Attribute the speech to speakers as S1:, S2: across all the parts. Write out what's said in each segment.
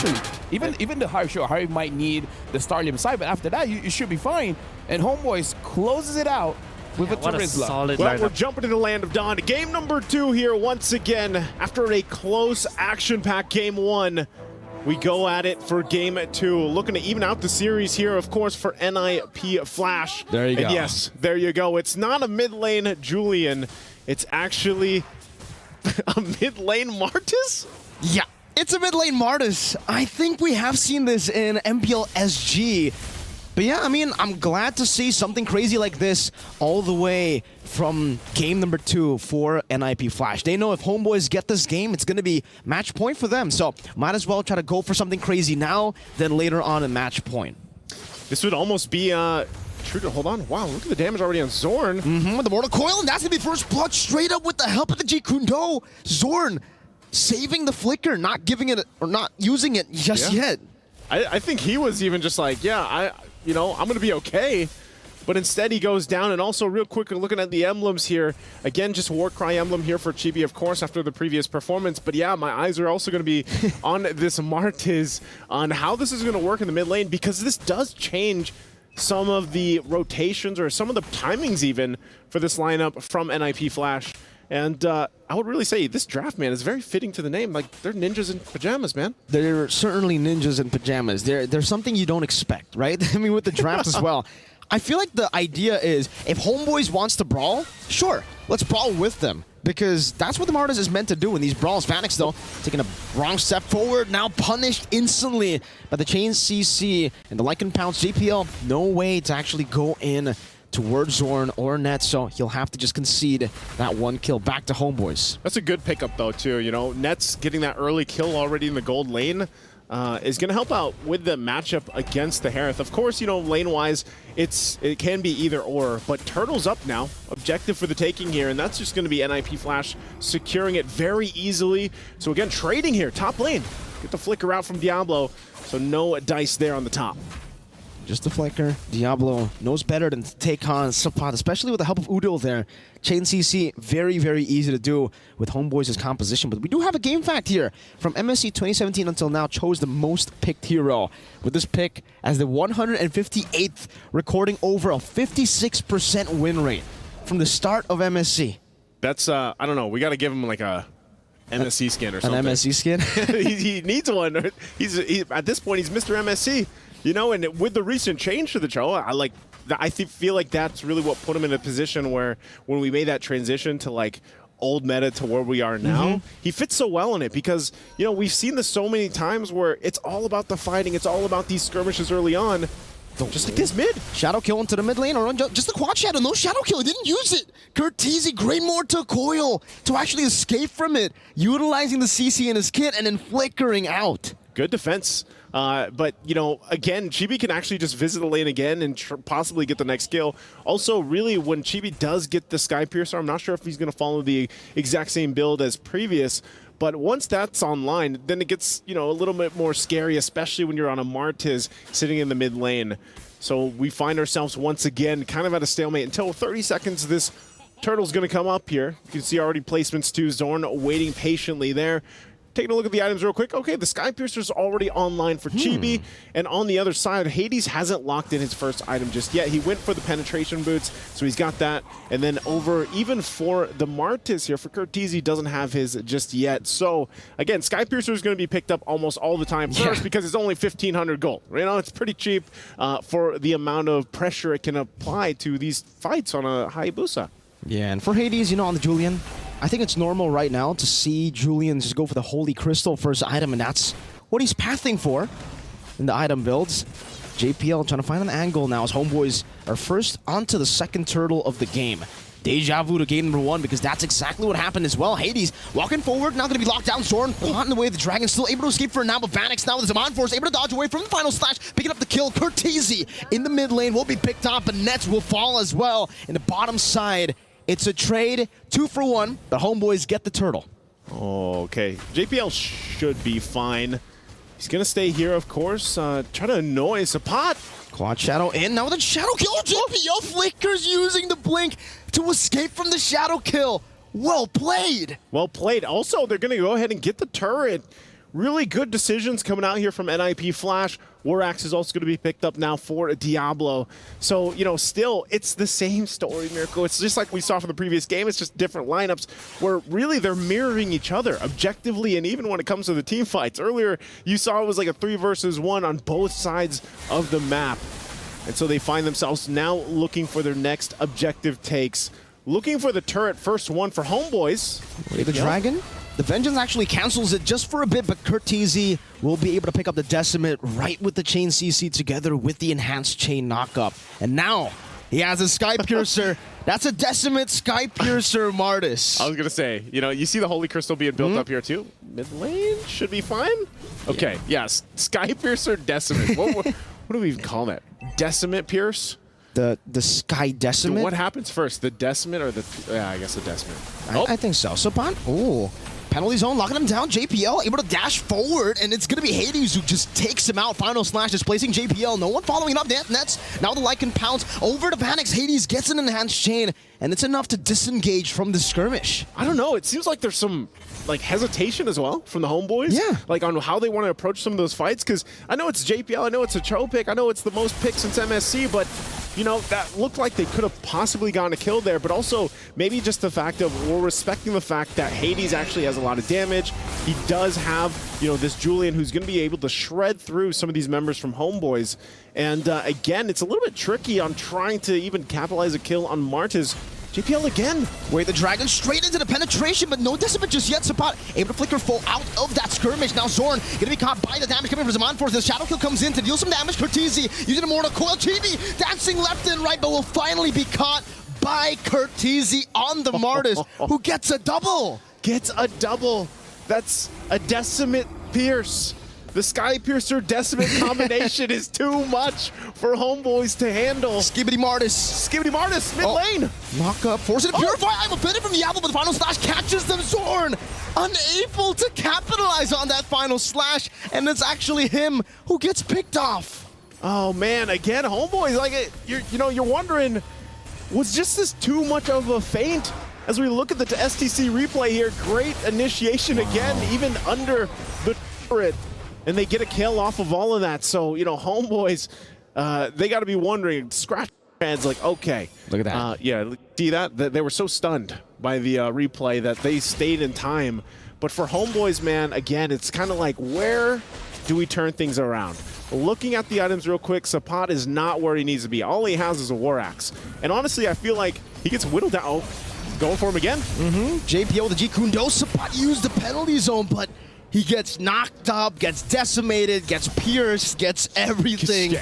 S1: eventually. Even the Harry might need the Starlium side, but after that, you should be fine. And Homeboys closes it out with a Terizla.
S2: Well, we're jumping to the land of Dawn. Game number 2 here once again. After a close, action-packed game 1, we go at it for game 2. Looking to even out the series here, of course, for NIP Flash.
S1: There you go.
S2: And yes, there you go. It's not a mid lane Julian. It's actually a mid lane Martis?
S3: Yeah, it's a mid lane Martis. I think we have seen this in MPL SG. But yeah, I mean, I'm glad to see something crazy like this all the way from game number 2 for NIP Flash. They know if Homeboys get this game, it's going to be match point for them. So might as well try to go for something crazy now than later on in match point.
S2: This would almost be true to hold on. Wow, look at the damage already on Zorn.
S3: With the Mortal Coil, and that's going to be first blood straight up with the help of the Jeet Kune Do. Zorn saving the flicker, not giving it or not using it just yet.
S2: I think he was even just like, yeah, I'm going to be okay. But instead, he goes down. And also, real quick, looking at the emblems here. Again, just Warcry emblem here for Chibi, of course, after the previous performance. But yeah, my eyes are also going to be on this Martis, on how this is going to work in the mid lane, because this does change some of the rotations or some of the timings even for this lineup from NIP Flash. And I would really say this draft, man, is very fitting to the name. Like, they're ninjas in pajamas, man.
S3: They're certainly ninjas in pajamas. They're something you don't expect, right? I mean, with the draft as well. I feel like the idea is, if Homeboys wants to brawl, sure, let's brawl with them. Because that's what the Martis is meant to do in these brawls. Vanix, though, taking a wrong step forward, now punished instantly by the Chain CC and the Lycan Pounce. JPL, no way to actually go in towards Zorn or Nets, so he'll have to just concede that one kill back to Homeboys.
S2: That's a good pickup, though, too. You know, Nets getting that early kill already in the gold lane is going to help out with the matchup against the Harith. Of course, you know, lane-wise, it can be either or, but Turtle's up now. Objective for the taking here, and that's just going to be NIP Flash securing it very easily. So again, trading here, top lane. Get the flicker out from Diablo, so no dice there on the top.
S3: Just the flicker. Diablo knows better than to take on Sapad, especially with the help of Udil there. Chain CC, very, very easy to do with Homeboys' composition. But we do have a game fact here. From MSC 2017 until now, chose the most picked hero. With this pick as the 158th, recording over a 56% win rate from the start of MSC.
S2: That's, I don't know, we got to give him like a MSC skin or something.
S3: An MSC skin?
S2: he needs one. At this point, he's Mr. MSC. You know, and with the recent change to the show, I feel like that's really what put him in a position where when we made that transition to like old meta to where we are now, he fits so well in it because, you know, we've seen this so many times where it's all about the fighting, it's all about these skirmishes early on. Just like this mid.
S3: Shadow kill into the mid lane, or just the quad shadow. No shadow kill, he didn't use it. Curteasy, great mortar coil to actually escape from it, utilizing the CC in his kit and then flickering out.
S2: Good defense. But, you know, again, Chibi can actually just visit the lane again and possibly get the next kill. Also, really, when Chibi does get the Sky Piercer, I'm not sure if he's going to follow the exact same build as previous. But once that's online, then it gets, you know, a little bit more scary, especially when you're on a Martis sitting in the mid lane. So we find ourselves once again kind of at a stalemate until 30 seconds. This Turtle's going to come up here. You can see already placements to Zorn waiting patiently there. Taking a look at the items real quick. Okay, the Sky Piercer's already online for Chibi. And on the other side, Hades hasn't locked in his first item just yet. He went for the penetration boots, so he's got that. And then over, even for the Martis here, for Curteasy, doesn't have his just yet. So, again, Sky Piercer is going to be picked up almost all the time first because it's only 1,500 gold. You know, it's pretty cheap for the amount of pressure it can apply to these fights on a Hayabusa.
S3: Yeah, and for Hades, you know, on the Julian, I think it's normal right now to see Julian just go for the Holy Crystal first item, and that's what he's pathing for in the item builds. JPL trying to find an angle now as Homeboys are first onto the second turtle of the game. Deja vu to game number 1 because that's exactly what happened as well. Hades walking forward, now going to be locked down. Zorn caught in the way of the dragon, still able to escape for now, but Vanix now with his Zaman Force able to dodge away from the final slash, picking up the kill. Curteasy in the mid lane will be picked up, and Nets will fall as well. In the bottom side, it's a trade, 2 for 1, but Homeboys get the turtle.
S2: Oh, okay. JPL should be fine. He's going to stay here, of course. Try to annoy Sapot.
S3: Quad Shadow in, now with a Shadow kill. JPL flickers using the blink to escape from the Shadow kill. Well played.
S2: Well played. Also, they're going to go ahead and get the turret really good decisions coming out here from NIP Flash. Warax is also going to be picked up now for Diablo. So, you know, still, it's the same story, Miracle. It's just like we saw from the previous game. It's just different lineups where really they're mirroring each other objectively, and even when it comes to the team fights. Earlier, you saw it was like a 3 versus 1 on both sides of the map. And so they find themselves now looking for their next objective takes. Looking for the turret, first one for Homeboys.
S3: The Dragon? The Vengeance actually cancels it just for a bit, but Curteezy will be able to pick up the Decimate right with the Chain CC together with the Enhanced Chain knockup. And now he has a Sky Piercer. That's a Decimate Sky Piercer Martis.
S2: I was going to say, you know, you see the Holy Crystal being built up here too. Mid lane should be fine. Okay, yes. Sky Piercer Decimate. What do we even call that? Decimate Pierce?
S3: The Sky Decimate?
S2: What happens first? The Decimate or the... Yeah, I guess the Decimate.
S3: I think so. Sapat, oh. Penalty zone, locking him down. JPL able to dash forward, and it's going to be Hades who just takes him out. Final slash displacing JPL. No one following up. Nets. Now the Lycan pounce over to Vanix. Hades gets an Enhanced Chain, and it's enough to disengage from the skirmish.
S2: I don't know. It seems like there's some like hesitation as well from the Homeboys.
S3: Yeah.
S2: Like on how they want to approach some of those fights, because I know it's JPL, I know it's a Cho pick, I know it's the most pick since MSC, but you know, that looked like they could have possibly gotten a kill there, but also maybe just the fact of we're respecting the fact that Hades actually has a lot of damage. He does have, you know, this Julian who's going to be able to shred through some of these members from Homeboys. And again, it's a little bit tricky on trying to even capitalize a kill on Martis. JPL again.
S3: Wait, the Dragon straight into the penetration, but no Decimate just yet. Sapat able to flicker full out of that skirmish. Now Zorn gonna be caught by the damage coming from Zaman Force. The Shadow Kill comes in to deal some damage. Curteezy using a Mortal Coil. Chibi dancing left and right, but will finally be caught by Curteezy on the Martis, who gets a double.
S2: Gets a double. That's a Decimate Pierce. The Sky Piercer Decimate combination is too much for Homeboys to handle.
S3: Skibbity Martis.
S2: Skibbity Martis, mid lane.
S3: Knock up, forcing to Purify. I'm offended from Diablo, but the final slash catches them. Zorn unable to capitalize on that final slash, and it's actually him who gets picked off.
S2: Oh man, again, Homeboys, like you're wondering, was just this too much of a feint? As we look at the STC replay here, great initiation again, even under the turret. And they get a kill off of all of that. So, you know, Homeboys, they got to be wondering, scratch their heads like, okay.
S3: Look at that.
S2: Yeah, see that? They were so stunned by the replay that they stayed in time. But for Homeboys, man, again, it's kind of like, where do we turn things around? Looking at the items real quick, Sapat is not where he needs to be. All he has is a War Axe. And honestly, I feel like he gets whittled down. Oh, going for him again.
S3: JPO with the G Kundo. Sapat used the penalty zone, but he gets knocked up, gets decimated, gets pierced, gets everything.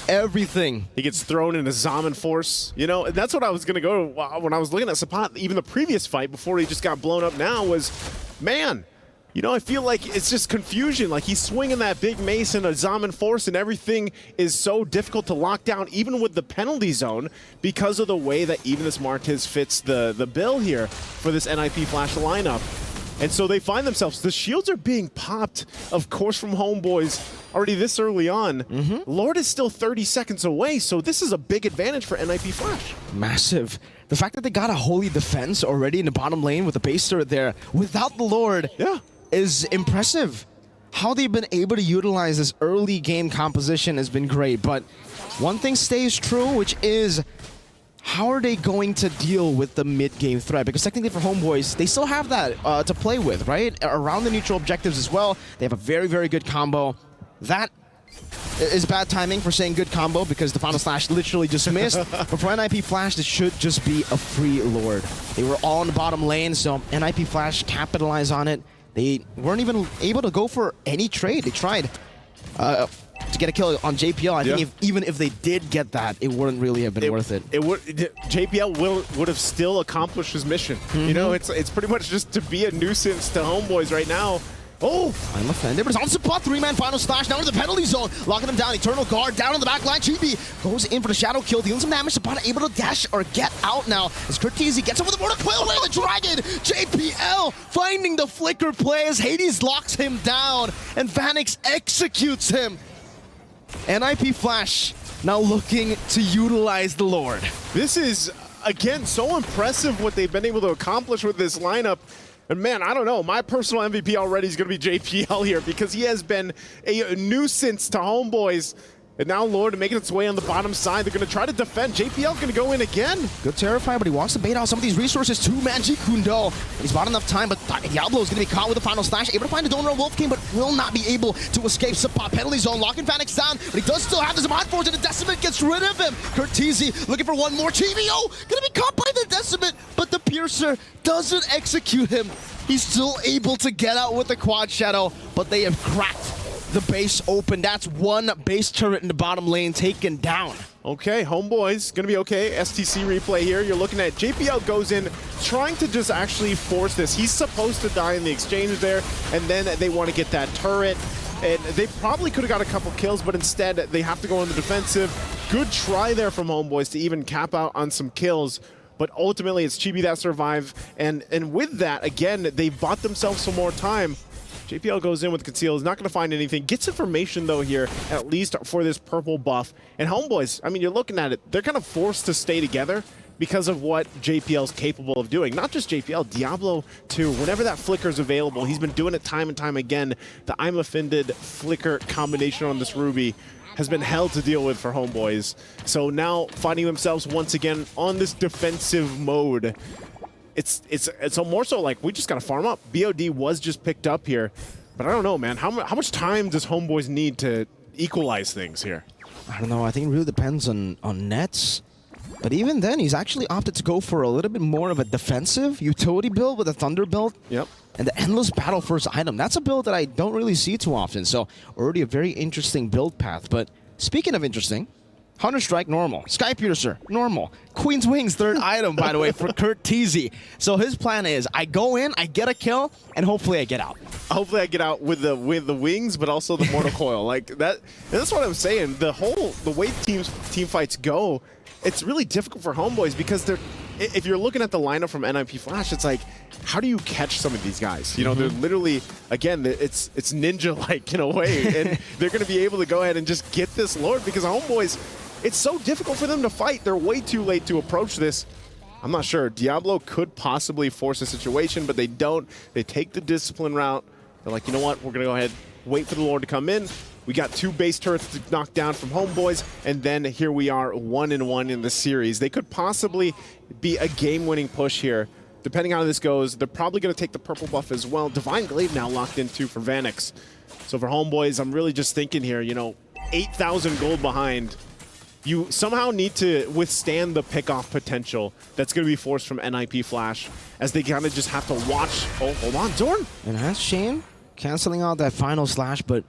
S3: Everything.
S2: He gets thrown in a Zaman Force. You know, that's what I was going to go when I was looking at Sapat. Even the previous fight before he just got blown up now was, man, you know, I feel like it's just confusion. Like he's swinging that big mace in a Zaman Force and everything is so difficult to lock down, even with the penalty zone, because of the way that even this Martis fits the bill here for this NIP Flash lineup. And so they find themselves, the shields are being popped, of course, from Homeboys already this early on. Lord is still 30 seconds away, so this is a big advantage for NIP Flash.
S3: Massive. The fact that they got a Holy Defense already in the bottom lane with the base turret there without the Lord is impressive. How they've been able to utilize this early game composition has been great, but one thing stays true, which is how are they going to deal with the mid-game threat? Because technically for Homeboys, they still have that to play with, right? Around the neutral objectives as well. They have a very, very good combo. That is bad timing for saying good combo because the final slash literally just missed. But for NIP Flash, this should just be a free Lord. They were all in the bottom lane, so NIP Flash capitalized on it. They weren't even able to go for any trade. They tried to get a kill on JPL. I think even if they did get that, it wouldn't really have been worth it.
S2: JPL would have still accomplished his mission. You know, it's pretty much just to be a nuisance to Homeboys right now. Oh!
S3: I'm offended, but it's on Sapat. 3-man final slash down to the penalty zone. Locking him down. Eternal Guard down on the back line. Chibi goes in for the Shadow Kill. Dealing some damage. Sapat able to dash or get out now. As Curteezy gets over the Mortal Coil away the Dragon. JPL finding the flicker play as Hades locks him down. And Vanix executes him. NIP Flash now looking to utilize the Lord.
S2: This is, again, so impressive what they've been able to accomplish with this lineup. And man, I don't know. My personal MVP already is going to be JPL here because he has been a nuisance to Homeboys. And now Lord making its way on the bottom side. They're going to try to defend. JPL going to go in again.
S3: Good Terrify, but he wants to bait out some of these resources too. Manji Kundo. He's bought enough time, but Diablo is going to be caught with the final slash. Able to find a donor Wolf King, but will not be able to escape. Support penalty zone. Locking Vanix down, but he does still have this Mod Force, and the Decimate gets rid of him. Curtizi looking for one more. GBO going to be caught by the Decimate, but the Piercer doesn't execute him. He's still able to get out with the Quad Shadow, but they have cracked the base open. That's one base turret in the bottom lane taken down.
S2: Okay, Homeboys gonna be okay. STC replay here. You're looking at JPL goes in, trying to just actually force this. He's supposed to die in the exchange there, and then they want to get that turret. And they probably could have got a couple kills, but instead they have to go on the defensive. Good try there from Homeboys to even cap out on some kills. But ultimately, it's Chibi that survive. And with that, again, they bought themselves some more time. JPL goes in with Conceal, is not going to find anything. Gets information, though, here, at least for this purple buff. And Homeboys, I mean, you're looking at it, they're kind of forced to stay together because of what JPL's capable of doing. Not just JPL, Diablo, too. Whenever that flicker is available, he's been doing it time and time again. The I'm Offended flicker combination on this Ruby has been hell to deal with for Homeboys. So now finding themselves once again on this defensive mode. It's more so like we just got to farm up. BOD was just picked up here, but I don't know, man. How much time does Homeboys need to equalize things here?
S3: I don't know. I think it really depends on nets. But even then, he's actually opted to go for a little bit more of a defensive utility build with a Thunder build.
S2: Yep.
S3: And the Endless Battle first item. That's a build that I don't really see too often. So already a very interesting build path. But speaking of interesting, Hunter Strike, normal. Sky Piercer, normal. Queen's Wings, third item, by the way, for Curtizi. So his plan is, I go in, I get a kill, and hopefully I get out.
S2: Hopefully I get out with the wings, but also the Mortal Coil. Like that. That's what I'm saying. The way team fights go, it's really difficult for Homeboys because they're. If you're looking at the lineup from NIP Flash, it's like, how do you catch some of these guys? You know, they're literally, again, it's ninja-like in a way, and they're going to be able to go ahead and just get this Lord because Homeboys, it's so difficult for them to fight. They're way too late to approach this. I'm not sure. Diablo could possibly force a situation, but they don't. They take the discipline route. They're like, you know what? We're going to go ahead, wait for the Lord to come in. We got 2 base turrets to knock down from Homeboys, and then here we are 1-1 in the series. They could possibly be a game-winning push here. Depending on how this goes, they're probably going to take the purple buff as well. Divine Glaive now locked in too for Vanix. So for Homeboys, I'm really just thinking here, you know, 8,000 gold behind. You somehow need to withstand the pick-off potential that's going to be forced from NIP Flash as they kind of just have to watch. Oh, hold on, Zorn.
S3: And that's Shane canceling out that final slash, but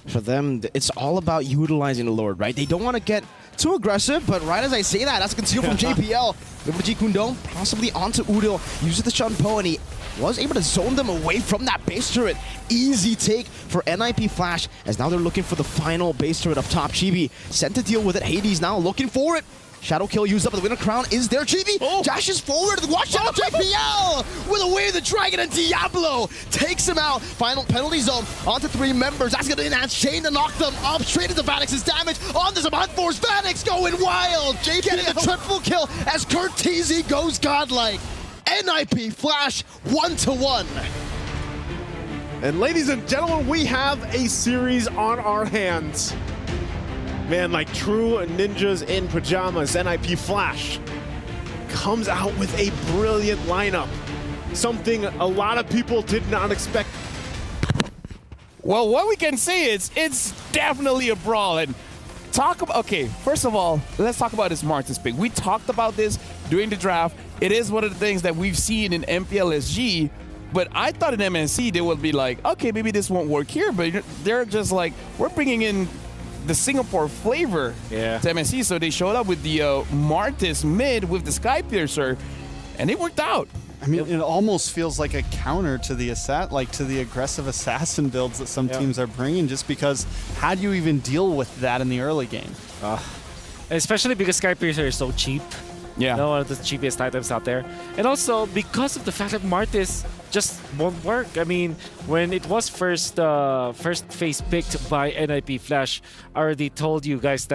S3: for them, it's all about utilizing the Lord, right? They don't want to get too aggressive, but right as I say that, that's a conceal from JPL. G Kundo possibly onto Udil, uses the Shunpo, and he was able to zone them away from that base turret. Easy take for NIP Flash, as now they're looking for the final base turret up top. Chibi sent to deal with it. Hades now looking for it. Shadow kill used up, but the winner crown is there. Chibi dashes forward. Watch out, JPL with a Way of the Dragon, and Diablo takes him out. Final penalty zone onto 3 members. That's going to enhance Shane to knock them up straight into Vanix's damage. On this Mod Force, Vanix going wild. Getting the triple kill as Curtizi goes godlike. NIP Flash 1-1.
S2: And ladies and gentlemen, we have a series on our hands. Man, like true ninjas in pajamas, NIP Flash comes out with a brilliant lineup. Something a lot of people did not expect.
S1: Well, what we can say is it's definitely a brawl. And talk about, okay, first of all, let's talk about this Martis pick. We talked about this during the draft. It is one of the things that we've seen in MPLSG, but I thought in MNC they would be like, okay, maybe this won't work here, but they're just like, we're bringing in the Singapore flavor to MSC, so they showed up with the Martis mid with the Sky Piercer, and it worked out.
S4: I mean, it almost feels like a counter to the aggressive assassin builds that some teams are bringing, just because how do you even deal with that in the early game?
S5: Especially because Sky Piercer is so cheap.
S1: Yeah.
S5: One of the cheapest items out there. And also because of the fact that Martis just won't work. I mean, when it was first phase picked by NIP Flash, I already told you guys that